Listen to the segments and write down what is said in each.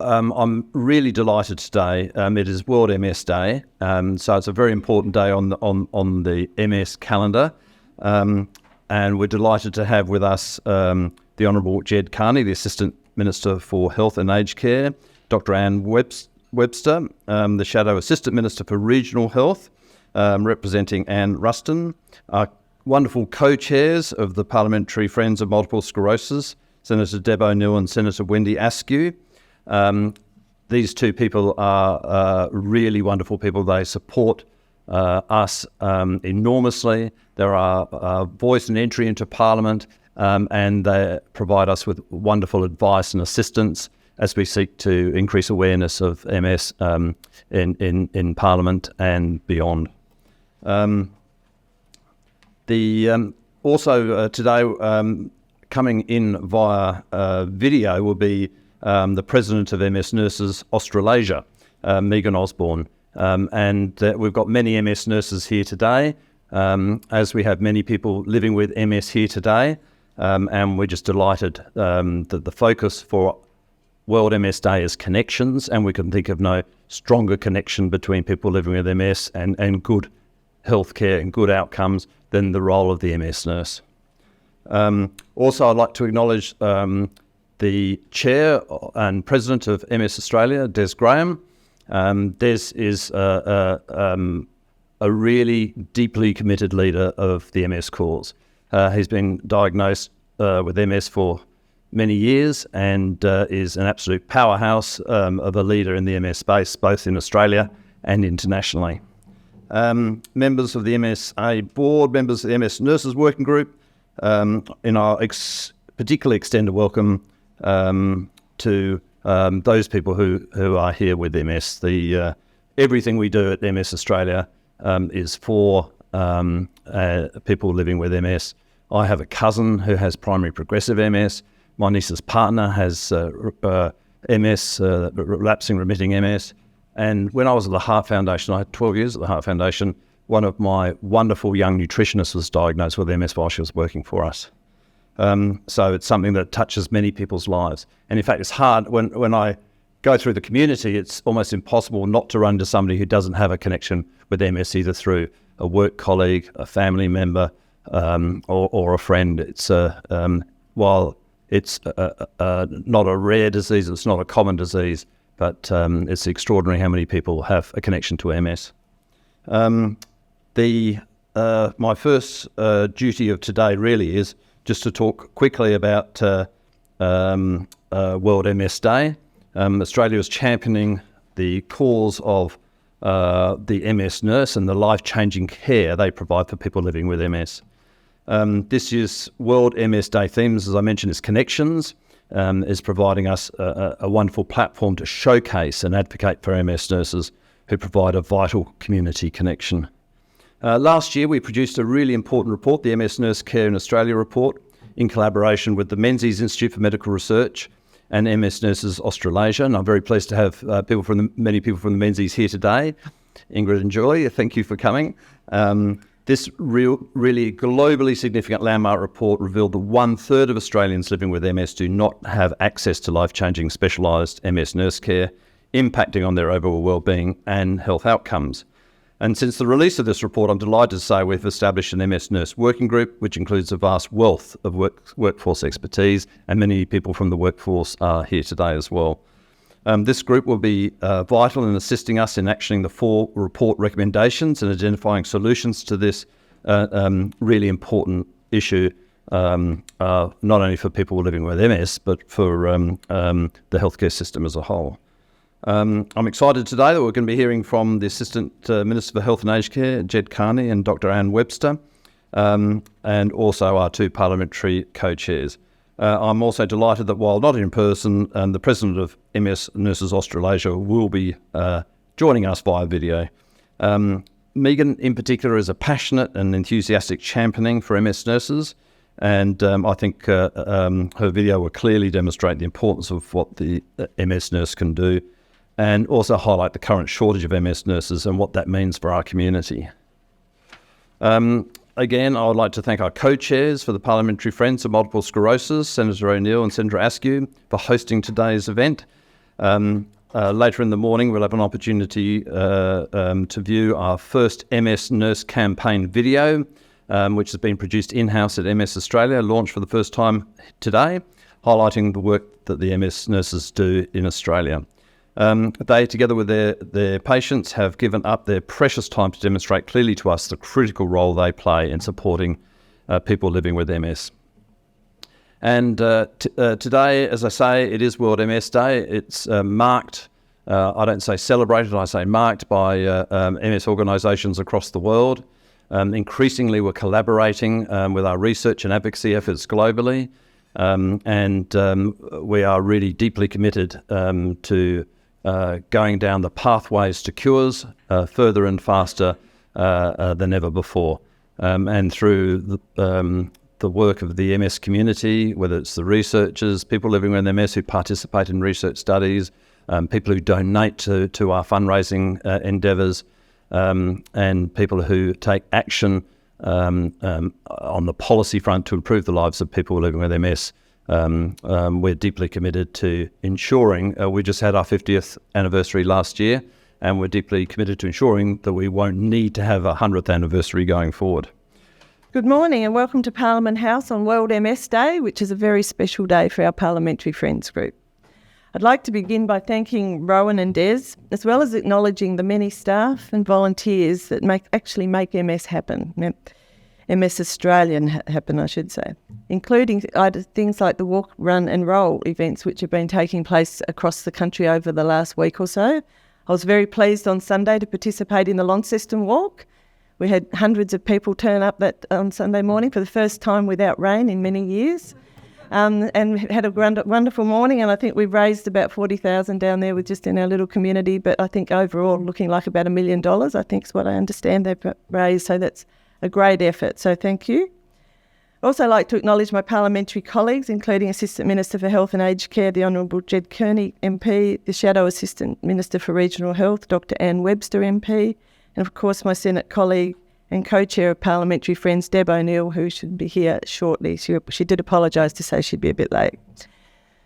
I'm really delighted today. It is World MS Day, so it's a very important day on the MS calendar, and we're delighted to have with us the Honourable Jed Carney, the Assistant Minister for Health and Aged Care, Dr. Anne Webster, the Shadow Assistant Minister for Regional Health, representing Anne Ruston, our wonderful co-chairs of the Parliamentary Friends of Multiple Sclerosis, Senator Deb O'Neill and Senator Wendy Askew. These two people are really wonderful people. They support us enormously. They're our voice and entry into Parliament, and they provide us with wonderful advice and assistance as we seek to increase awareness of MS in Parliament and beyond. Also today, coming in via video will be the President of MS Nurses Australasia, Megan Osborne. And we've got many MS nurses here today, as we have many people living with MS here today. And we're just delighted that the focus for World MS Day is connections, and we can think of no stronger connection between people living with MS and good healthcare and good outcomes than the role of the MS nurse. Also, I'd like to acknowledge the Chair and President of MS Australia, Des Graham. Des is a really deeply committed leader of the MS cause. He's been diagnosed with MS for many years and is an absolute powerhouse of a leader in the MS space, both in Australia and internationally. Members of the MSA board, members of the MS Nurses Working Group, in our particularly extend a welcome to those people who are here with MS. Everything we do at MS Australia is for people living with MS. I have a cousin who has primary progressive MS. My niece's partner has MS, relapsing remitting MS. And when I was at the Heart Foundation, I had 12 years at the Heart Foundation, one of my wonderful young nutritionists was diagnosed with MS while she was working for us. So it's something that touches many people's lives. And in fact, it's hard when I go through the community, it's almost impossible not to run into somebody who doesn't have a connection with MS, either through a work colleague, a family member, or a friend. It's while it's not a rare disease, it's not a common disease, but it's extraordinary how many people have a connection to MS. My first duty of today really is just to talk quickly about World MS Day. Australia is championing the cause of the MS nurse and the life-changing care they provide for people living with MS. This year's World MS Day themes, as I mentioned, is connections, is providing us a wonderful platform to showcase and advocate for MS nurses who provide a vital community connection. Last year, we produced a really important report, the MS Nurse Care in Australia report, in collaboration with the Menzies Institute for Medical Research and MS Nurses Australasia. And I'm very pleased to have many people from the Menzies here today. Ingrid and Joy, thank you for coming. This really globally significant landmark report revealed that 1/3 of Australians living with MS do not have access to life-changing specialised MS nurse care, impacting on their overall well-being and health outcomes. And since the release of this report, I'm delighted to say we've established an MS Nurse Working Group, which includes a vast wealth of workforce expertise, and many people from the workforce are here today as well. This group will be vital in assisting us in actioning the 4 report recommendations and identifying solutions to this really important issue, not only for people living with MS, but for the healthcare system as a whole. I'm excited today that we're going to be hearing from the Assistant Minister for Health and Aged Care, Jed Carney, and Dr. Anne Webster, and also our 2 parliamentary co-chairs. I'm also delighted that while not in person, the President of MS Nurses Australasia will be joining us via video. Megan, in particular, is a passionate and enthusiastic championing for MS nurses, and I think her video will clearly demonstrate the importance of what the MS nurse can do, and also highlight the current shortage of MS nurses and what that means for our community. Again, I would like to thank our co-chairs for the Parliamentary Friends of Multiple Sclerosis, Senator O'Neill and Senator Askew, for hosting today's event. Later in the morning, we'll have an opportunity to view our first MS Nurse campaign video, which has been produced in-house at MS Australia, launched for the first time today, highlighting the work that the MS nurses do in Australia. They, together with their patients, have given up their precious time to demonstrate clearly to us the critical role they play in supporting people living with MS. And today, as I say, it is World MS Day. It's marked, I don't say celebrated, I say marked by MS organisations across the world. Increasingly, we're collaborating with our research and advocacy efforts globally, and we are really deeply committed to going down the pathways to cures further and faster than ever before. And through the work of the MS community, whether it's the researchers, people living with MS who participate in research studies, people who donate to our fundraising endeavours, and people who take action on the policy front to improve the lives of people living with MS. We're deeply committed to ensuring, we just had our 50th anniversary last year, and we're deeply committed to ensuring that we won't need to have a 100th anniversary going forward. Good morning and welcome to Parliament House on World MS Day, which is a very special day for our Parliamentary Friends group. I'd like to begin by thanking Rowan and Des, as well as acknowledging the many staff and volunteers that actually make MS happen. MS Australian happen, I should say, including things like the walk, run and roll events which have been taking place across the country over the last week or so. I was very pleased on Sunday to participate in the Launceston Walk. We had hundreds of people turn up on Sunday morning for the first time without rain in many years, and had a wonderful morning, and I think we've raised about 40,000 down there with just in our little community, but I think overall looking like about $1 million, I think is what I understand they've raised, so that's a great effort, so thank you. I'd also like to acknowledge my parliamentary colleagues, including Assistant Minister for Health and Aged Care, the Honourable Jed Kearney MP, the Shadow Assistant Minister for Regional Health, Dr Anne Webster MP, and of course my Senate colleague and co-chair of Parliamentary Friends, Deb O'Neill, who should be here shortly. She did apologise to say she'd be a bit late.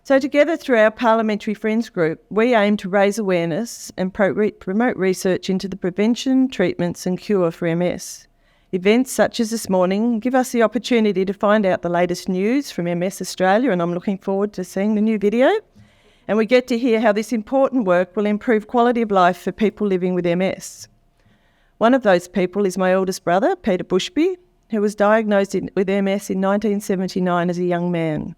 So together through our Parliamentary Friends group, we aim to raise awareness and promote research into the prevention, treatments and cure for MS. Events such as this morning give us the opportunity to find out the latest news from MS Australia, and I'm looking forward to seeing the new video. And we get to hear how this important work will improve quality of life for people living with MS. One of those people is my eldest brother, Peter Bushby, who was diagnosed with MS in 1979 as a young man.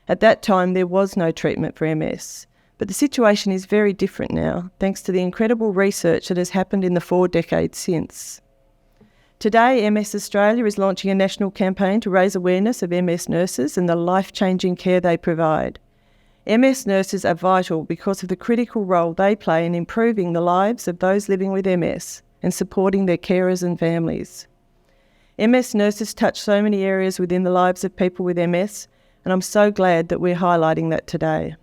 At that time, there was no treatment for MS, but the situation is very different now, thanks to the incredible research that has happened in the 4 decades since. Today, MS Australia is launching a national campaign to raise awareness of MS nurses and the life-changing care they provide. MS nurses are vital because of the critical role they play in improving the lives of those living with MS and supporting their carers and families. MS nurses touch so many areas within the lives of people with MS, and I'm so glad that we're highlighting that today.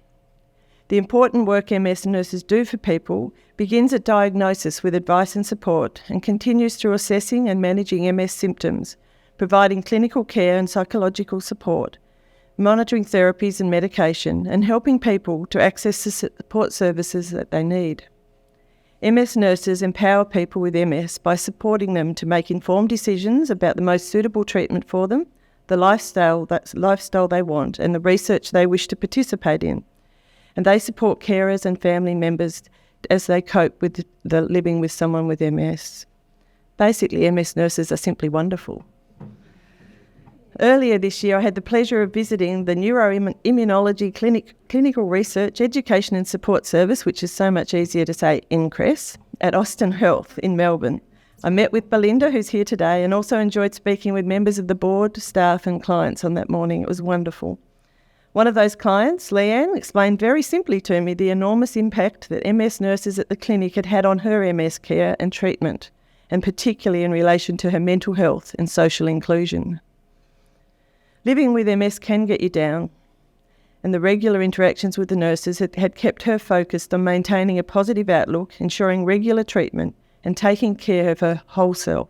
The important work MS nurses do for people begins at diagnosis with advice and support and continues through assessing and managing MS symptoms, providing clinical care and psychological support, monitoring therapies and medication, and helping people to access the support services that they need. MS nurses empower people with MS by supporting them to make informed decisions about the most suitable treatment for them, the lifestyle they want, and the research they wish to participate in. And they support carers and family members as they cope with the living with someone with MS. Basically, MS nurses are simply wonderful. Earlier this year, I had the pleasure of visiting the Neuroimmunology Clinical Research Education and Support Service, which is so much easier to say INCRESS, at Austin Health in Melbourne. I met with Belinda, who's here today, and also enjoyed speaking with members of the board, staff and clients on that morning. It was wonderful. One of those clients, Leanne, explained very simply to me the enormous impact that MS nurses at the clinic had had on her MS care and treatment, and particularly in relation to her mental health and social inclusion. Living with MS can get you down, and the regular interactions with the nurses had kept her focused on maintaining a positive outlook, ensuring regular treatment, and taking care of her whole self.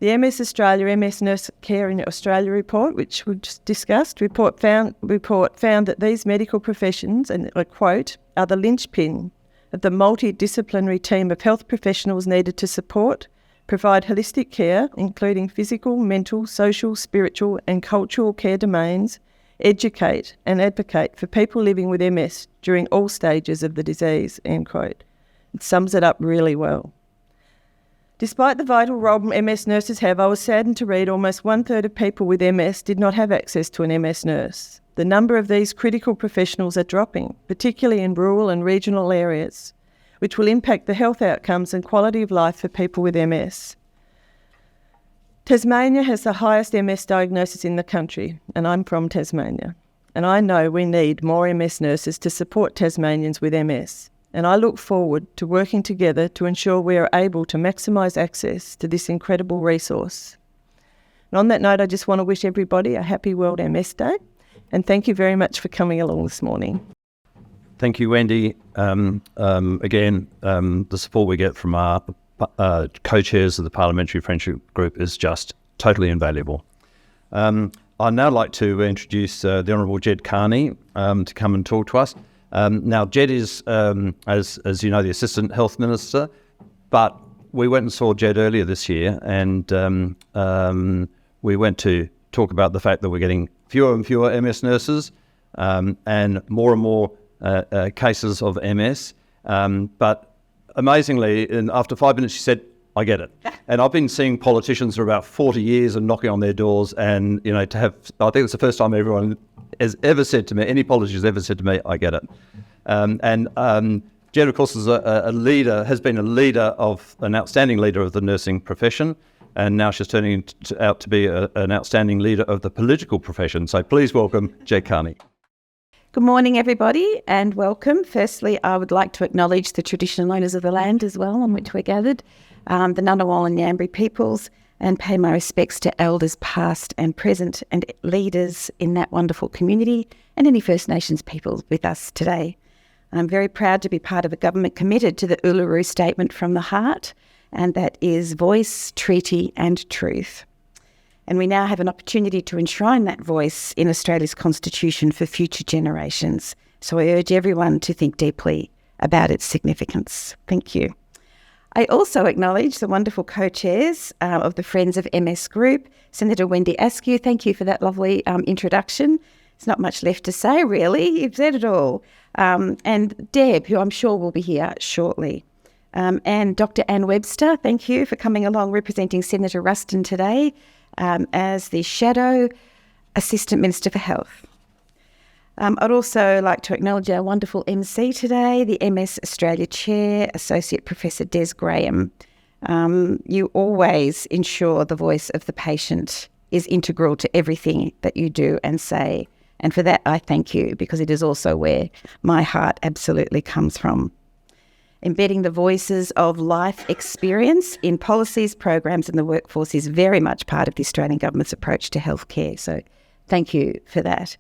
The MS Australia MS Nurse Care in Australia report, which we just discussed, found that these medical professions, and I quote, are the linchpin of the multidisciplinary team of health professionals needed to support, provide holistic care, including physical, mental, social, spiritual and cultural care domains, educate and advocate for people living with MS during all stages of the disease, end quote. It sums it up really well. Despite the vital role MS nurses have, I was saddened to read almost 1/3 of people with MS did not have access to an MS nurse. The number of these critical professionals are dropping, particularly in rural and regional areas, which will impact the health outcomes and quality of life for people with MS. Tasmania has the highest MS diagnosis in the country, and I'm from Tasmania. And I know we need more MS nurses to support Tasmanians with MS. And I look forward to working together to ensure we are able to maximise access to this incredible resource. And on that note, I just want to wish everybody a happy World MS Day, and thank you very much for coming along this morning. Thank you, Wendy. Again, the support we get from our co-chairs of the Parliamentary Friendship Group is just totally invaluable. I'd now like to introduce the Honourable Jed Carney to come and talk to us. Now, Jed is, as you know, the Assistant Health Minister, but we went and saw Jed earlier this year, and we went to talk about the fact that we're getting fewer and fewer MS nurses and more cases of MS. But amazingly, after 5 minutes, she said, I get it. And I've been seeing politicians for about 40 years and knocking on their doors, and, you know, I think it's the first time everyone has ever said to me, any politician has ever said to me, I get it. Jed, of course, is has been an outstanding leader of the nursing profession, and now she's turning out to be an outstanding leader of the political profession. So please welcome Jed Carney. Good morning, everybody, and welcome. Firstly, I would like to acknowledge the traditional owners of the land as well on which we're gathered, the Ngunnawal and Ngambri peoples, and pay my respects to elders past and present and leaders in that wonderful community and any First Nations people with us today. I'm very proud to be part of a government committed to the Uluru Statement from the Heart, and that is voice, treaty and truth. And we now have an opportunity to enshrine that voice in Australia's Constitution for future generations. So I urge everyone to think deeply about its significance. Thank you. I also acknowledge the wonderful co-chairs of the Friends of MS Group, Senator Wendy Askew. Thank you for that lovely introduction. There's not much left to say, really. You've said it all. And Deb, who I'm sure will be here shortly. And Dr. Anne Webster, thank you for coming along representing Senator Ruston today as the Shadow Assistant Minister for Health. I'd also like to acknowledge our wonderful MC today, the MS Australia Chair, Associate Professor Des Graham. You always ensure the voice of the patient is integral to everything that you do and say. And for that, I thank you, because it is also where my heart absolutely comes from. Embedding the voices of life experience in policies, programs and the workforce is very much part of the Australian Government's approach to healthcare. So thank you for that.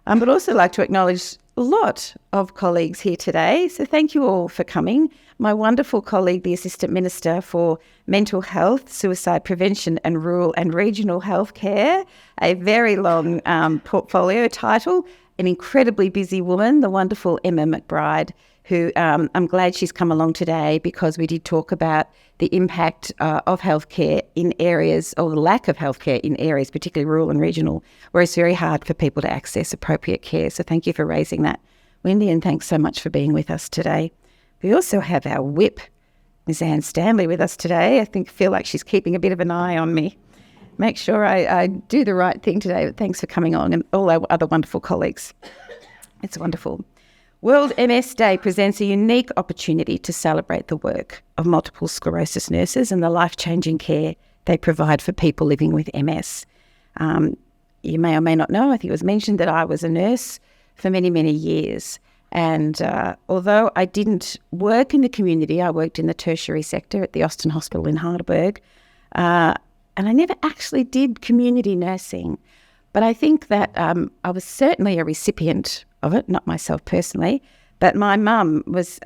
But also like to acknowledge a lot of colleagues here today. So thank you all for coming. My wonderful colleague, the Assistant Minister for Mental Health, Suicide Prevention and Rural and Regional Healthcare, a very long portfolio title, an incredibly busy woman, the wonderful Emma McBride, who I'm glad she's come along today, because we did talk about the impact of healthcare in areas, or the lack of healthcare in areas, particularly rural and regional, where it's very hard for people to access appropriate care. So thank you for raising that, Wendy, and thanks so much for being with us today. We also have our whip, Ms. Anne Stanley, with us today. I feel like she's keeping a bit of an eye on me. Make sure I do the right thing today. But thanks for coming on, and all our other wonderful colleagues. It's wonderful. World MS Day presents a unique opportunity to celebrate the work of multiple sclerosis nurses and the life-changing care they provide for people living with MS. You may or may not know, I think it was mentioned that I was a nurse for many, many years. And although I didn't work in the community, I worked in the tertiary sector at the Austin Hospital in Heidelberg. And I never actually did community nursing. But I think that I was certainly a recipient of it, not myself personally, but my mum was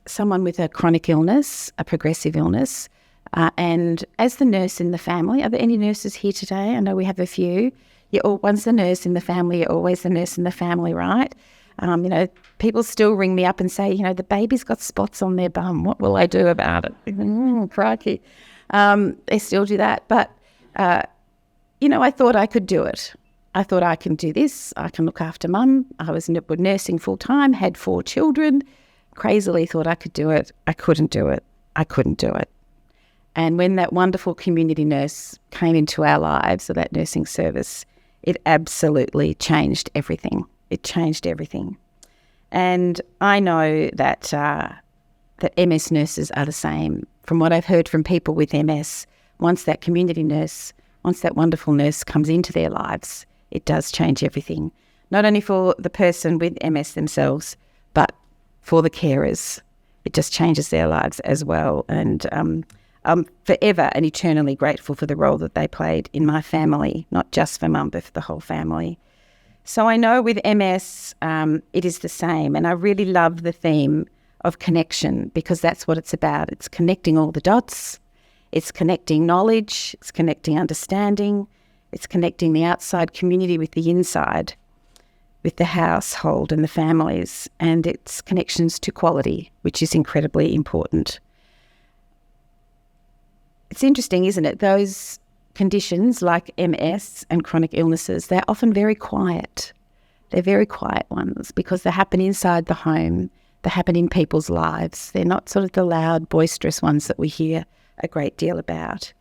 someone with a chronic illness, a progressive illness, And as the nurse in the family, are there any nurses here today? I know we have a few. Once the nurse in the family, you're always the nurse in the family, right? People still ring me up and say, the baby's got spots on their bum. What will I do about it? Crikey. They still do that. But, I thought I could do it. I thought I can do this. I can look after mum. I was nursing full time, had 4 children. Crazily thought I could do it. I couldn't do it. And when that wonderful community nurse came into our lives, or that nursing service, it absolutely changed everything. It changed everything. And I know that MS nurses are the same. From what I've heard from people with MS, once that community nurse, once that wonderful nurse comes into their lives, it does change everything. Not only for the person with MS themselves, but for the carers. It just changes their lives as well. And I'm forever and eternally grateful for the role that they played in my family, not just for mum, but for the whole family. So I know with MS, it is the same. And I really love the theme of connection, because that's what it's about. It's connecting all the dots. It's connecting knowledge. It's connecting understanding. It's connecting the outside community with the inside, with the household and the families, and its connections to quality, which is incredibly important. It's interesting, isn't it? Those conditions like MS and chronic illnesses, they're often very quiet. They're very quiet ones because they happen inside the home. They happen in people's lives. They're not sort of the loud, boisterous ones that we hear a great deal about.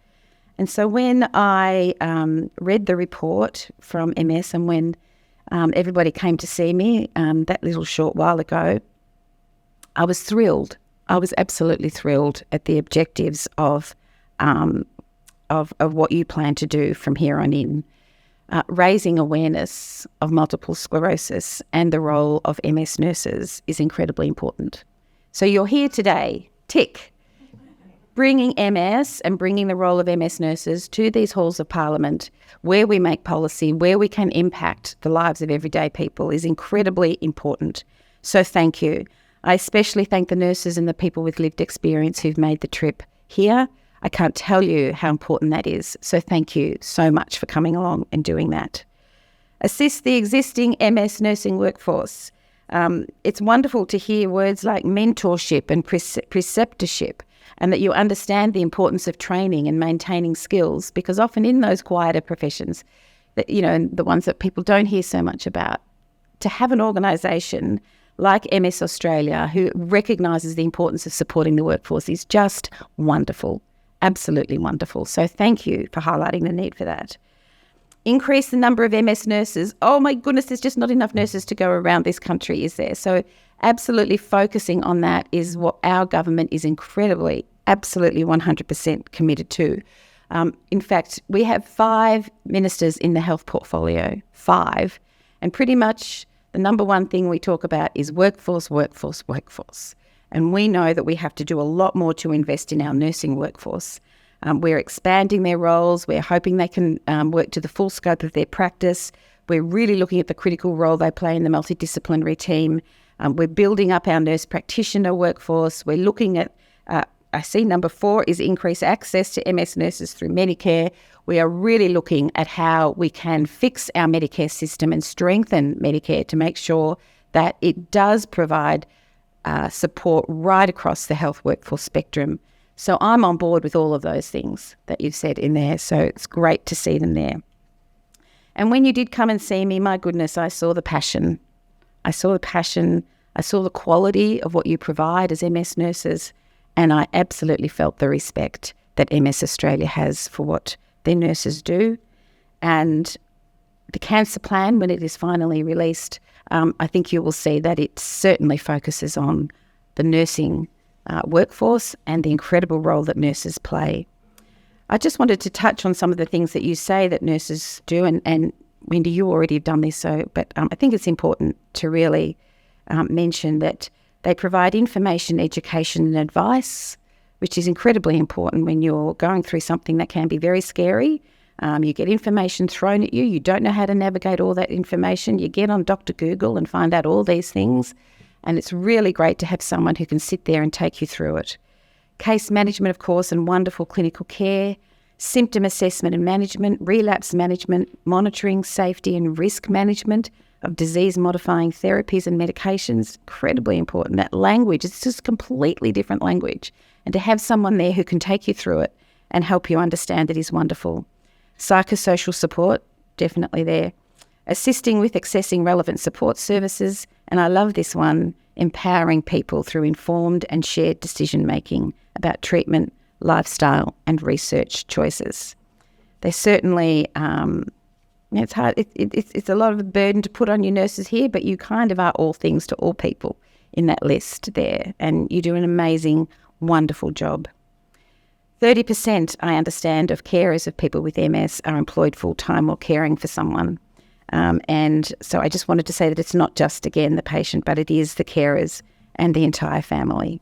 And so when I read the report from MS, and when everybody came to see me that little short while ago, I was thrilled. I was absolutely thrilled at the objectives of what you plan to do from here on in. Raising awareness of multiple sclerosis and the role of MS nurses is incredibly important. So you're here today, tick, bringing MS and bringing the role of MS nurses to these halls of Parliament where we make policy, where we can impact the lives of everyday people is incredibly important. So thank you. I especially thank the nurses and the people with lived experience who've made the trip here. I can't tell you how important that is. So thank you so much for coming along and doing that. Assist the existing MS nursing workforce. It's wonderful to hear words like mentorship and preceptorship, and that you understand the importance of training and maintaining skills, because often in those quieter professions, that, the ones that people don't hear so much about, to have an organisation like MS Australia who recognises the importance of supporting the workforce is just wonderful, absolutely wonderful. So thank you for highlighting the need for that. Increase the number of MS nurses. Oh my goodness, there's just not enough nurses to go around this country, is there? So absolutely focusing on that is what our government is incredibly, absolutely 100% committed to. In fact, we have 5 ministers in the health portfolio, 5. And pretty much the number one thing we talk about is workforce. And we know that we have to do a lot more to invest in our nursing workforce. We're expanding their roles. We're hoping they can work to the full scope of their practice. We're really looking at the critical role they play in the multidisciplinary team. We're building up our nurse practitioner workforce. We're looking at, I see number 4 is increase access to MS nurses through Medicare. We are really looking at how we can fix our Medicare system and strengthen Medicare to make sure that it does provide support right across the health workforce spectrum. So I'm on board with all of those things that you've said in there. So it's great to see them there. And when you did come and see me, my goodness, I saw the passion. I saw the quality of what you provide as MS nurses, and I absolutely felt the respect that MS Australia has for what their nurses do. And the cancer plan, when it is finally released, I think you will see that it certainly focuses on the nursing workforce and the incredible role that nurses play. I just wanted to touch on some of the things that you say that nurses do, and Wendy, you already have done this, but I think it's important to really mention that they provide information, education and advice, which is incredibly important when you're going through something that can be very scary. You get information thrown at you. You don't know how to navigate all that information. You get on Dr. Google and find out all these things. And it's really great to have someone who can sit there and take you through it. case management, of course, and wonderful clinical care, symptom assessment and management, relapse management, monitoring, safety and risk management of disease-modifying therapies and medications, incredibly important. That language, it's just completely different language. And to have someone there who can take you through it and help you understand it is wonderful. Psychosocial support, definitely there. Assisting with accessing relevant support services, and I love this one, empowering people through informed and shared decision-making about treatment, lifestyle and research choices. They certainly, it's hard, it's a lot of a burden to put on your nurses here, but you kind of are all things to all people in that list there, and you do an amazing, wonderful job. 30%, I understand, of carers of people with MS are employed full-time or caring for someone. And so I just wanted to say that it's not just, again, the patient, but it is the carers and the entire family.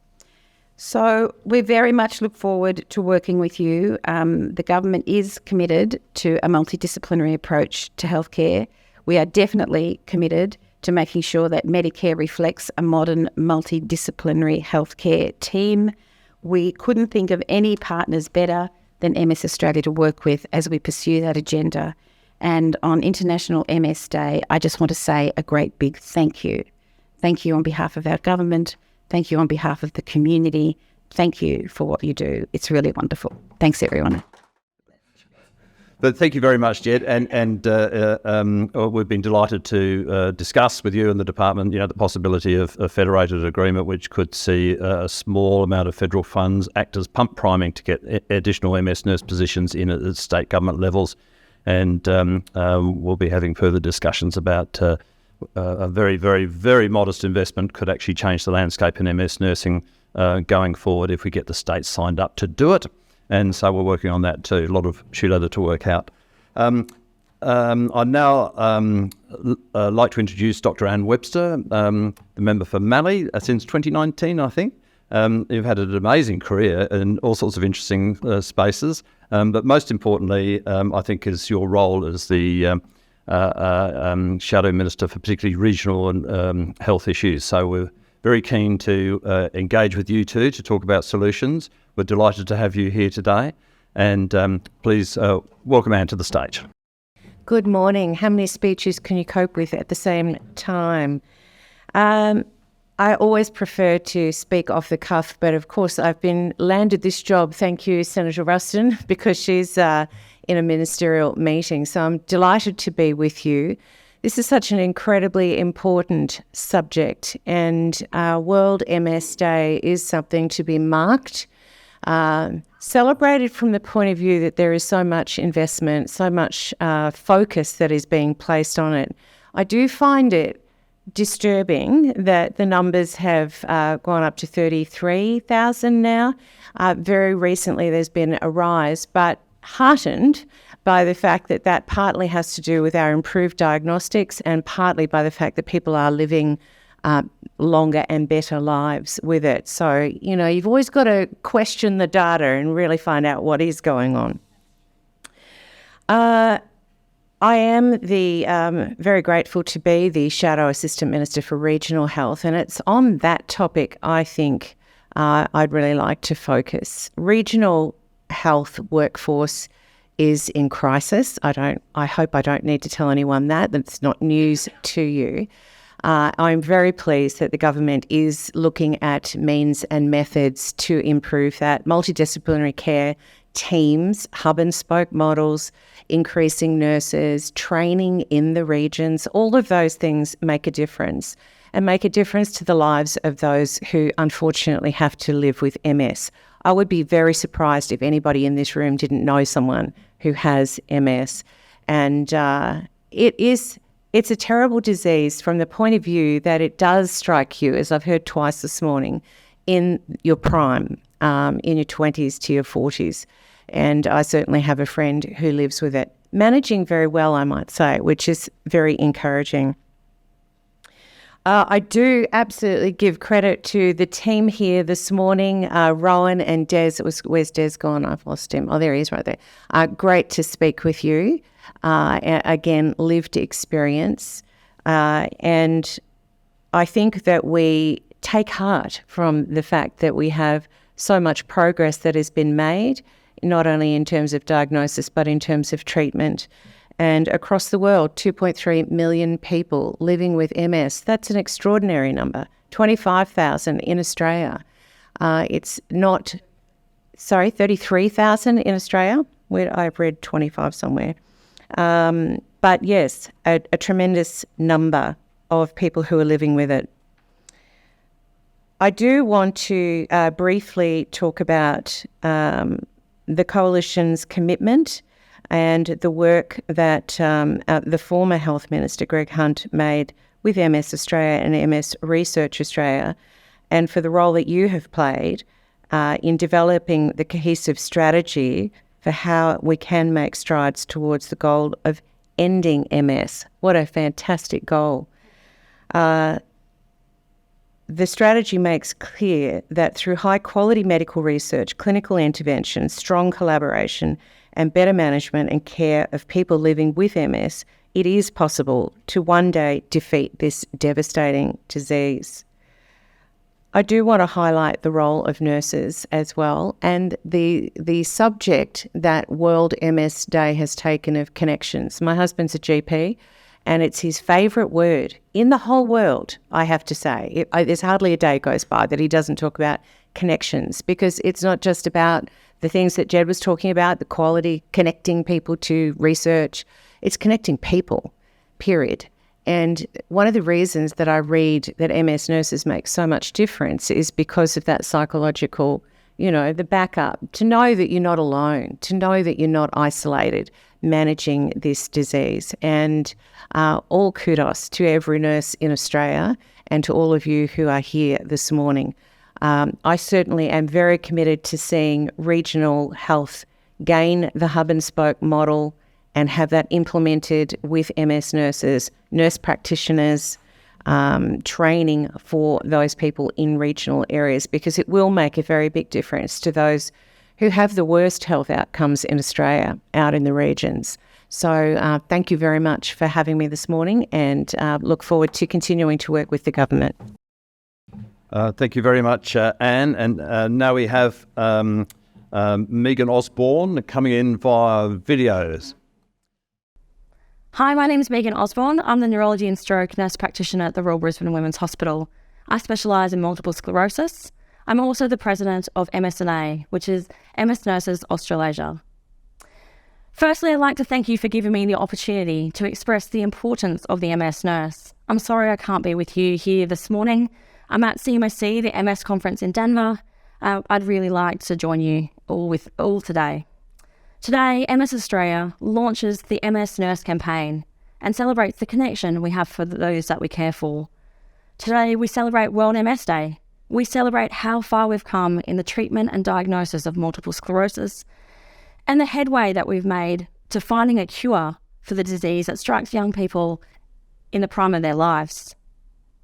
So we very much look forward to working with you. The government is committed to a multidisciplinary approach to healthcare. We are definitely committed to making sure that Medicare reflects a modern multidisciplinary healthcare team. We couldn't think of any partners better than MS Australia to work with as we pursue that agenda. And on International MS Day, I just want to say a great big thank you. Thank you on behalf of our government. Thank you on behalf of the community. Thank you for what you do. It's really wonderful. Thanks, everyone. But thank you very much, Jed, and we've been delighted to discuss with you and the department, the possibility of a federated agreement which could see a small amount of federal funds act as pump priming to get additional MS nurse positions in at state government levels, and we'll be having further discussions about a very, very, very modest investment could actually change the landscape in MS nursing going forward if we get the states signed up to do it. And so we're working on that too. A lot of shoe leather to work out. I'd now like to introduce Dr. Anne Webster, the member for Mallee since 2019, I think. You've had an amazing career in all sorts of interesting spaces, but most importantly, I think, is your role as the Shadow Minister for particularly regional and health issues. So we're very keen to engage with you too to talk about solutions. We're delighted to have you here today, and please welcome Anne to the stage. Good morning. How many speeches can you cope with at the same time? I always prefer to speak off the cuff, but of course I've been landed this job, thank you, Senator Ruston, because she's in a ministerial meeting. So I'm delighted to be with you. This is such an incredibly important subject, and World MS Day is something to be marked, celebrated from the point of view that there is so much investment, so much focus that is being placed on it. I do find it disturbing that the numbers have gone up to 33,000 now. Very recently there's been a rise, but heartened by the fact that that partly has to do with our improved diagnostics and partly by the fact that people are living longer and better lives with it. So, you've always got to question the data and really find out what is going on. I am very grateful to be the Shadow Assistant Minister for Regional Health, and it's on that topic I think I'd really like to focus. Regional health workforce is in crisis. I hope I don't need to tell anyone that's not news to you. I'm very pleased that the government is looking at means and methods to improve that. Multidisciplinary care teams, hub and spoke models, increasing nurses, training in the regions, all of those things make a difference and make a difference to the lives of those who unfortunately have to live with MS. I would be very surprised if anybody in this room didn't know someone who has MS. And it's a terrible disease from the point of view that it does strike you, as I've heard twice this morning, in your prime, in your 20s to your 40s. And I certainly have a friend who lives with it, managing very well, I might say, which is very encouraging. I do absolutely give credit to the team here this morning, Rowan and Des. Where's Des gone? I've lost him. Oh, there he is right there. Great to speak with you. Again, lived experience. And I think that we take heart from the fact that we have so much progress that has been made, not only in terms of diagnosis, but in terms of treatment. And across the world, 2.3 million people living with MS. That's an extraordinary number. 25,000 in Australia. It's not, 33,000 in Australia. I've read 25 somewhere. But yes, a tremendous number of people who are living with it. I do want to briefly talk about the Coalition's commitment and the work that the former Health Minister, Greg Hunt, made with MS Australia and MS Research Australia, and for the role that you have played in developing the cohesive strategy for how we can make strides towards the goal of ending MS. What a fantastic goal. The strategy makes clear that through high-quality medical research, clinical intervention, strong collaboration, and better management and care of people living with MS, it is possible to one day defeat this devastating disease. I do want to highlight the role of nurses as well, and the subject that World MS Day has taken of connections. My husband's a GP, and it's his favourite word in the whole world, I have to say. There's hardly a day goes by that he doesn't talk about connections, because it's not just about the things that Jed was talking about, the quality, connecting people to research. It's connecting people, period. And one of the reasons that I read that MS nurses make so much difference is because of that psychological, the backup, to know that you're not alone, to know that you're not isolated managing this disease. And all kudos to every nurse in Australia and to all of you who are here this morning. I certainly am very committed to seeing regional health gain the hub and spoke model and have that implemented with MS nurses, nurse practitioners, training for those people in regional areas, because it will make a very big difference to those who have the worst health outcomes in Australia out in the regions. So thank you very much for having me this morning, and look forward to continuing to work with the government. Thank you very much, Anne. And now we have Megan Osborne coming in via videos. Hi, my name is Megan Osborne. I'm the Neurology and Stroke Nurse Practitioner at the Royal Brisbane Women's Hospital. I specialise in multiple sclerosis. I'm also the President of MSNA, which is MS Nurses Australasia. Firstly, I'd like to thank you for giving me the opportunity to express the importance of the MS nurse. I'm sorry I can't be with you here this morning. I'm at CMOC, the MS conference in Denver. I'd really like to join you all today. Today, MS Australia launches the MS Nurse campaign and celebrates the connection we have for those that we care for. Today, we celebrate World MS Day. We celebrate how far we've come in the treatment and diagnosis of multiple sclerosis and the headway that we've made to finding a cure for the disease that strikes young people in the prime of their lives.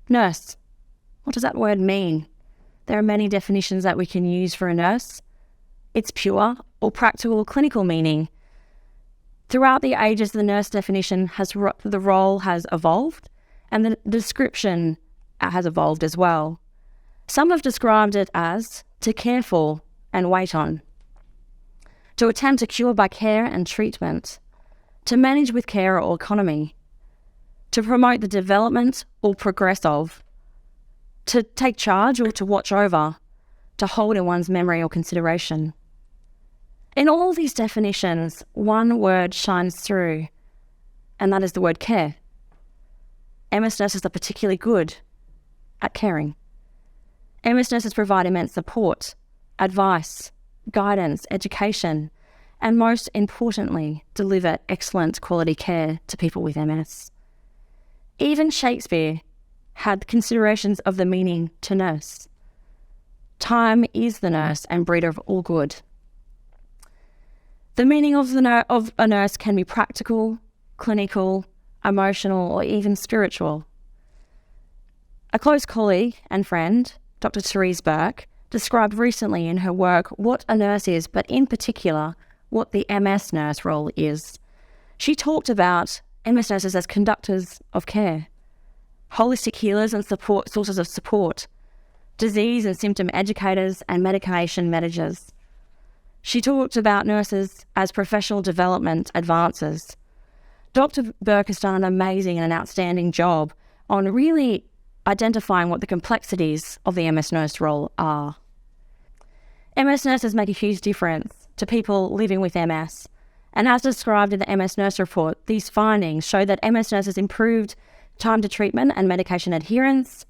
Nurse, what does that word mean? There are many definitions that we can use for a nurse. Its pure or practical clinical meaning. Throughout the ages, the nurse definition the role has evolved, and the description has evolved as well. Some have described it as to care for and wait on, to attempt a cure by care and treatment, to manage with care or economy, to promote the development or progress of, to take charge or to watch over, to hold in one's memory or consideration. In all these definitions, one word shines through, and that is the word care. MS nurses are particularly good at caring. MS nurses provide immense support, advice, guidance, education, and most importantly, deliver excellent quality care to people with MS. Even Shakespeare had considerations of the meaning to nurse. Time is the nurse and breeder of all good. The meaning of a nurse can be practical, clinical, emotional, or even spiritual. A close colleague and friend, Dr. Therese Burke, described recently in her work what a nurse is, but in particular, what the MS nurse role is. She talked about MS nurses as conductors of care, holistic healers and sources of support, disease and symptom educators, and medication managers. She talked about nurses as professional development advances. Dr. Burke has done an amazing and an outstanding job on really identifying what the complexities of the MS nurse role are. MS nurses make a huge difference to people living with MS, and as described in the MS Nurse Report, these findings show that MS nurses improved time to treatment and medication adherence.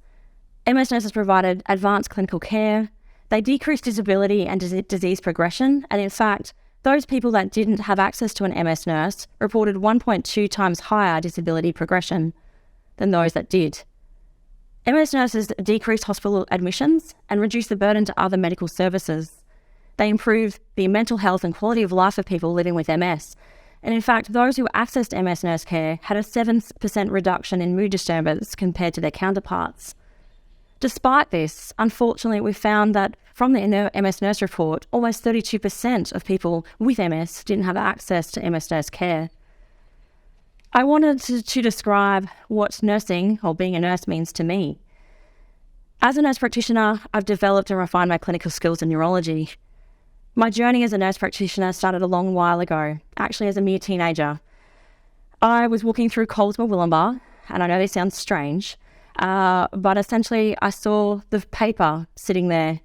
MS nurses provided advanced clinical care. They decreased disability and disease progression, and in fact, those people that didn't have access to an MS nurse reported 1.2 times higher disability progression than those that did. MS nurses decreased hospital admissions and reduced the burden to other medical services. They improved the mental health and quality of life of people living with MS. And in fact, those who accessed MS nurse care had a 7% reduction in mood disturbance compared to their counterparts. Despite this, unfortunately, we found that from the MS Nurse Report, almost 32% of people with MS didn't have access to MS Nurse care. I wanted to describe what nursing, or being a nurse, means to me. As a nurse practitioner, I've developed and refined my clinical skills in neurology. My journey as a nurse practitioner started a long while ago, actually as a mere teenager. I was walking through Colesmore Willenbar, and I know this sounds strange, but essentially I saw the paper sitting there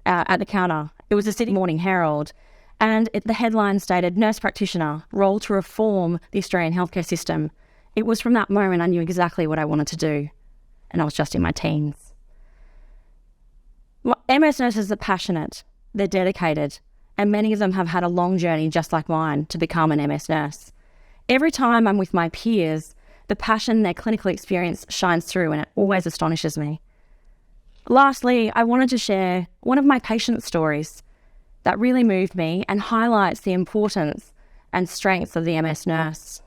at the counter. It was a Sydney Morning Herald, and the headline stated, "Nurse Practitioner, Role to Reform the Australian Healthcare System." It was from that moment I knew exactly what I wanted to do, and I was just in my teens. MS nurses are passionate, they're dedicated, and many of them have had a long journey just like mine to become an MS nurse. Every time I'm with my peers, the passion their clinical experience shines through, and it always astonishes me. Lastly, I wanted to share one of my patient stories that really moved me and highlights the importance and strengths of the MS nurse.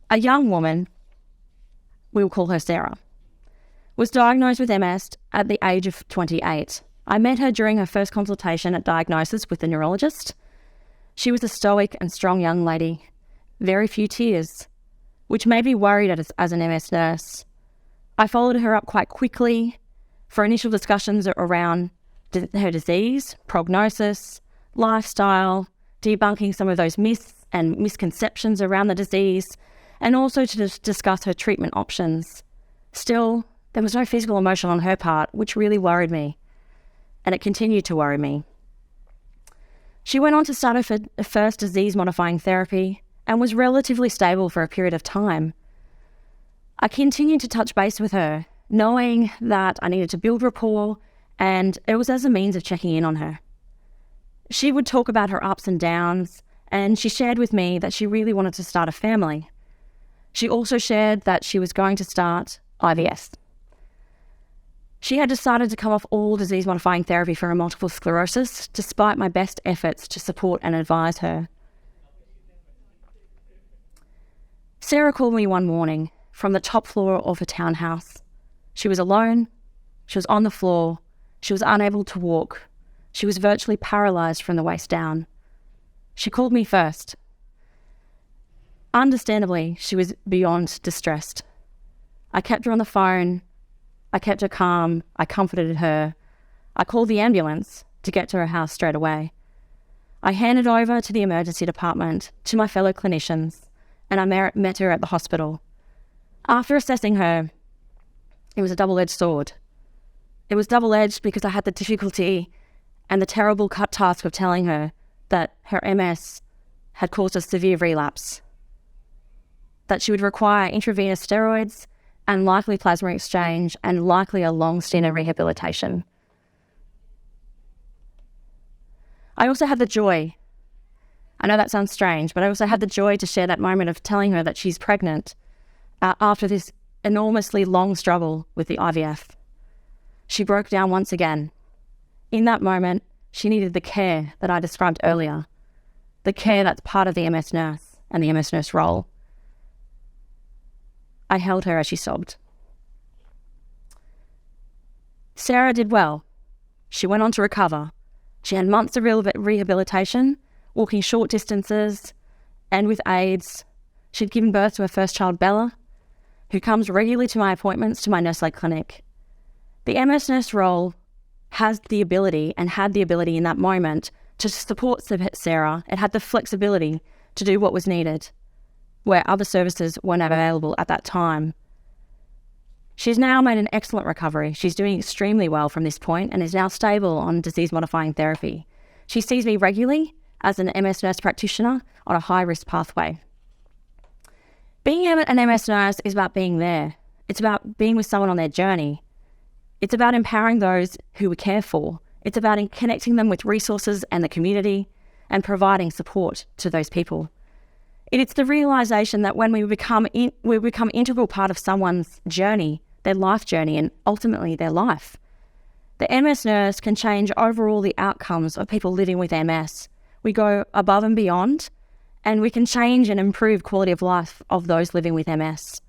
A young woman, we will call her Sarah, was diagnosed with MS at the age of 28. I met her during her first consultation at diagnosis with the neurologist. She was a stoic and strong young lady, very few tears, which made me worried as an MS nurse. I followed her up quite quickly for initial discussions around her disease, prognosis, lifestyle, debunking some of those myths and misconceptions around the disease, and also to discuss her treatment options. Still, there was no physical emotion on her part, which really worried me, and it continued to worry me. She went on to start her first disease-modifying therapy and was relatively stable for a period of time. I continued to touch base with her, knowing that I needed to build rapport, and it was as a means of checking in on her. She would talk about her ups and downs, and she shared with me that she really wanted to start a family. She also shared that she was going to start IVF. She had decided to come off all disease-modifying therapy for her multiple sclerosis, despite my best efforts to support and advise her. Sarah called me one morning from the top floor of her townhouse. She was alone, she was on the floor, she was unable to walk, she was virtually paralysed from the waist down. She called me first. Understandably, she was beyond distressed. I kept her on the phone, I kept her calm, I comforted her. I called the ambulance to get to her house straight away. I handed over to the emergency department, to my fellow clinicians, and I met her at the hospital. After assessing her, it was a double-edged sword. It was double-edged because I had the difficulty and the terrible task of telling her that her MS had caused a severe relapse, that she would require intravenous steroids and likely plasma exchange and likely a long stint of rehabilitation. I also had the joy, I know that sounds strange, but I also had the joy to share that moment of telling her that she's pregnant after this enormously long struggle with the IVF. She broke down once again. In that moment, she needed the care that I described earlier, the care that's part of the MS nurse and the MS nurse role. I held her as she sobbed. Sarah did well. She went on to recover. She had months of rehabilitation, walking short distances, and with aids. She'd given birth to her first child, Bella, who comes regularly to my appointments to my nurse-led clinic. The MS nurse role has the ability and had the ability in that moment to support Sarah. It had the flexibility to do what was needed where other services weren't available at that time. She's now made an excellent recovery. She's doing extremely well from this point and is now stable on disease-modifying therapy. She sees me regularly as an MS nurse practitioner on a high-risk pathway. Being an MS nurse is about being there. It's about being with someone on their journey. It's about empowering those who we care for. It's about connecting them with resources and the community and providing support to those people. It's the realisation that when we become integral part of someone's journey, their life journey, and ultimately their life. The MS nurse can change overall the outcomes of people living with MS. We go above and beyond, and we can change and improve quality of life of those living with MS.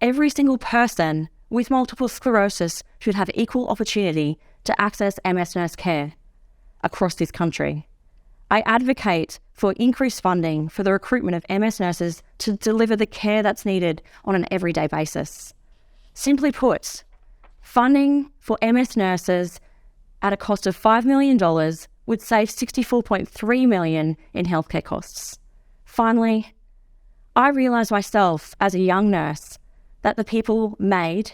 Every single person with multiple sclerosis should have equal opportunity to access MS nurse care across this country. I advocate for increased funding for the recruitment of MS nurses to deliver the care that's needed on an everyday basis. Simply put, funding for MS nurses at a cost of $5 million would save $64.3 million in healthcare costs. Finally, I realised myself as a young nurse that the people made,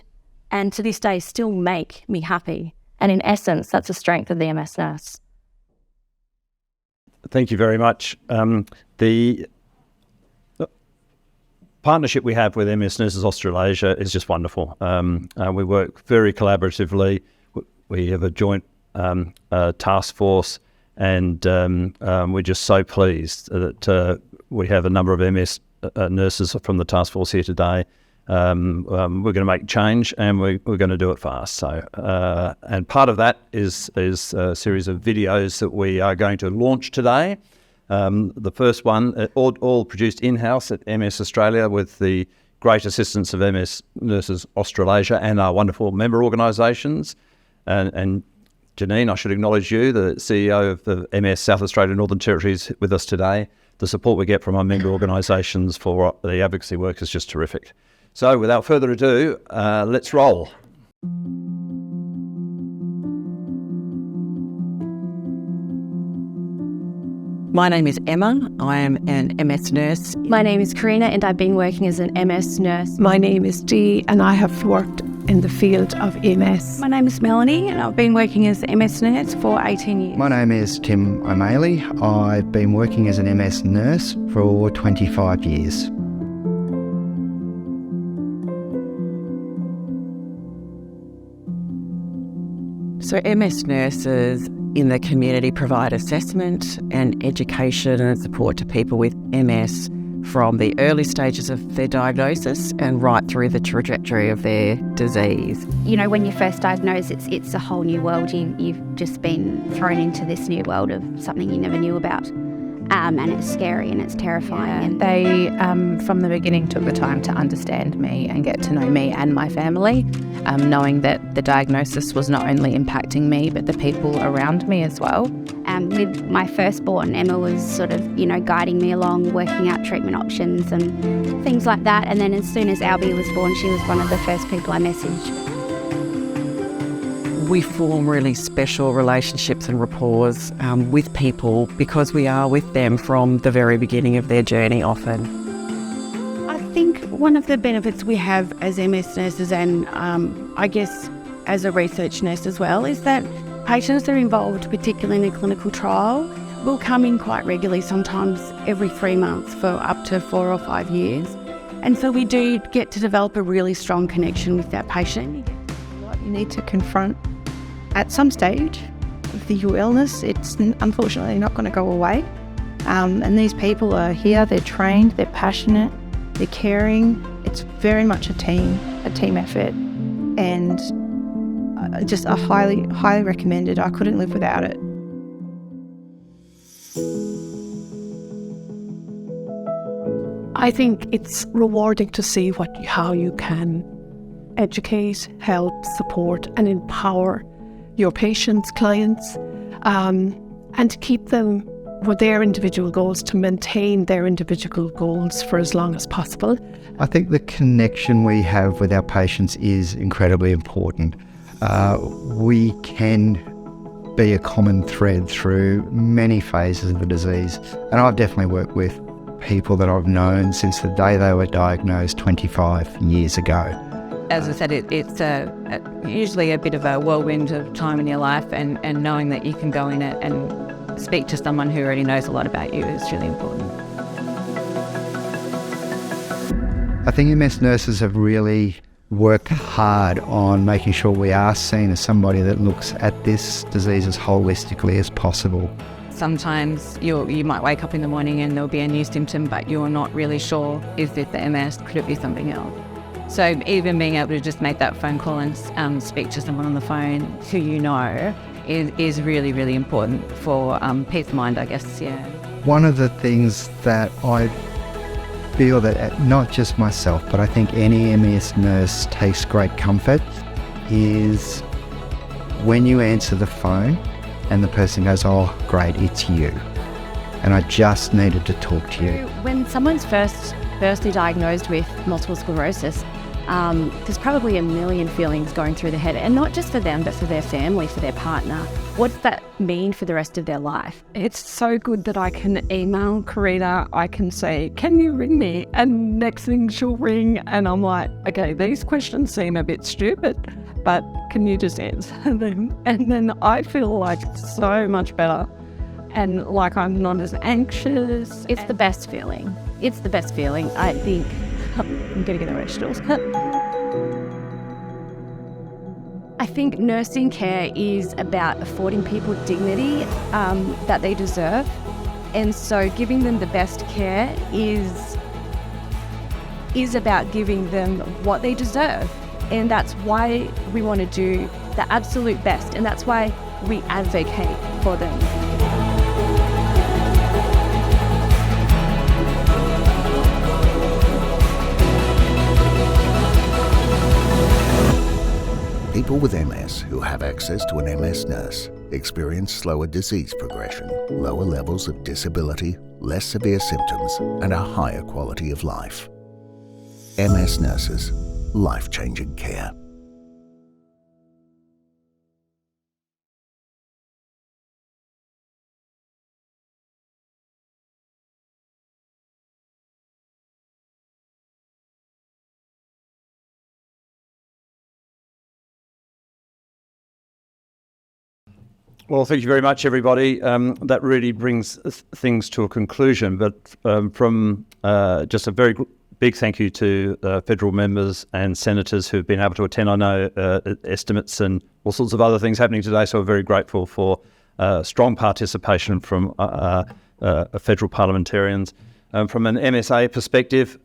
and to this day still make, me happy. And in essence, that's the strength of the MS nurse. Thank you very much. The partnership we have with MS Nurses Australasia is just wonderful. We work very collaboratively. We have a joint task force, and we're just so pleased that we have a number of MS nurses from the task force here today. We're going to make change, and we're going to do it fast. So, and part of that is a series of videos that we are going to launch today. The first one, all produced in-house at MS Australia with the great assistance of MS Nurses Australasia and our wonderful member organisations. And Janine, I should acknowledge you, the CEO of the MS South Australia Northern Territory, is with us today. The support we get from our member organisations for the advocacy work is just terrific. So without further ado, let's roll. My name is Emma. I am an MS nurse. My name is Karina, and I've been working as an MS nurse. My name is Dee, and I have worked in the field of MS. My name is Melanie, and I've been working as an MS nurse for 18 years. My name is Tim O'Malley. I've been working as an MS nurse for 25 years. So MS nurses in the community provide assessment and education and support to people with MS from the early stages of their diagnosis and right through the trajectory of their disease. You know, when you're first diagnosed, it's a whole new world. You've just been thrown into this new world of something you never knew about. And it's scary and it's terrifying. They, from the beginning, took the time to understand me and get to know me and my family, knowing that the diagnosis was not only impacting me, but the people around me as well. With my firstborn, Emma was sort of, guiding me along, working out treatment options and things like that. And then as soon as Albie was born, she was one of the first people I messaged. We form really special relationships and rapport with people because we are with them from the very beginning of their journey often. I think one of the benefits we have as MS nurses and I guess as a research nurse as well is that patients that are involved, particularly in a clinical trial, will come in quite regularly, sometimes every 3 months for up to 4 or 5 years. And so we do get to develop a really strong connection with that patient. What you need to confront at some stage of your illness, it's unfortunately not going to go away. And these people are here, they're trained, they're passionate, they're caring. It's very much a team effort. And just I highly recommend it. I couldn't live without it. I think it's rewarding to see how you can educate, help, support and empower your patients, clients, and to keep them with their individual goals, to maintain their individual goals for as long as possible, I think the connection we have with our patients is incredibly important. We can be a common thread through many phases of the disease. And I've definitely worked with people that I've known since the day they were diagnosed 25 years ago. As I said, it's usually a bit of a whirlwind of time in your life, and knowing that you can go in it and speak to someone who already knows a lot about you is really important. I think MS nurses have really worked hard on making sure we are seen as somebody that looks at this disease as holistically as possible. Sometimes you might wake up in the morning and there'll be a new symptom, but you're not really sure, is this the MS, could it be something else? So even being able to just make that phone call and speak to someone on the phone who you know is really, really important for peace of mind, I guess, yeah. One of the things that I feel that not just myself, but I think any MS nurse takes great comfort is when you answer the phone and the person goes, "Oh, great, it's you. And I just needed to talk to you." When someone's firstly diagnosed with multiple sclerosis, there's probably a million feelings going through their head, and not just for them, but for their family, for their partner. What does that mean for the rest of their life? It's so good that I can email Karina, I can say, "Can you ring me?" And next thing she'll ring and I'm like, okay, these questions seem a bit stupid, but can you just answer them? And then I feel like so much better and like I'm not as anxious. It's the best feeling. It's the best feeling, I think. I'm going to get the vegetables. I think nursing care is about affording people dignity that they deserve. And so giving them the best care is about giving them what they deserve. And that's why we want to do the absolute best. And that's why we advocate for them. People with MS who have access to an MS nurse experience slower disease progression, lower levels of disability, less severe symptoms, and a higher quality of life. MS nurses, life-changing care. Well, thank you very much, everybody. That really brings things to a conclusion. But from just a very big thank you to federal members and senators who've been able to attend. I know estimates and all sorts of other things happening today, so we're very grateful for strong participation from federal parliamentarians. From an MSA perspective,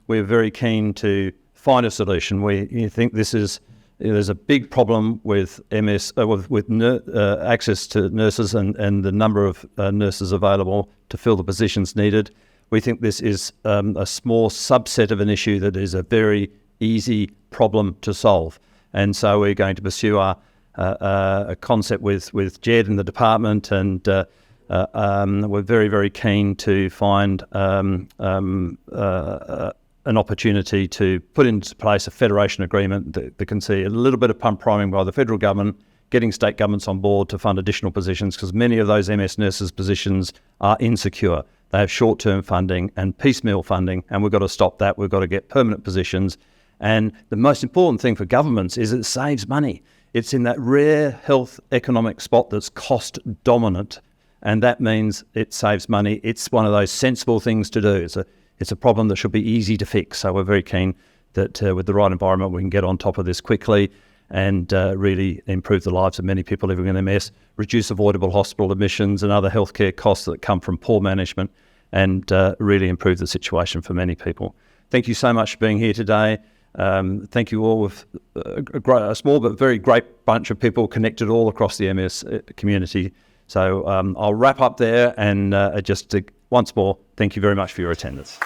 we're very keen to find a solution. We think there's a big problem with MS, access to nurses and the number of nurses available to fill the positions needed. We think this is a small subset of an issue that is a very easy problem to solve. And so we're going to pursue a concept with Jed and the department, and we're very, very keen to find an opportunity to put into place a federation agreement that can see a little bit of pump priming by the federal government, getting state governments on board to fund additional positions, because many of those MS nurses positions are insecure. They have short-term funding and piecemeal funding, and we've got to stop that. We've got to get permanent positions. And the most important thing for governments is it saves money. It's in that rare health economic spot that's cost dominant, and that means it saves money. It's one of those sensible things to do. It's a problem that should be easy to fix. So we're very keen that with the right environment, we can get on top of this quickly and really improve the lives of many people living with MS, reduce avoidable hospital admissions and other healthcare costs that come from poor management, and really improve the situation for many people. Thank you so much for being here today. Thank you all, with a small but very great bunch of people connected all across the MS community. So I'll wrap up there and just to once more, thank you very much for your attendance.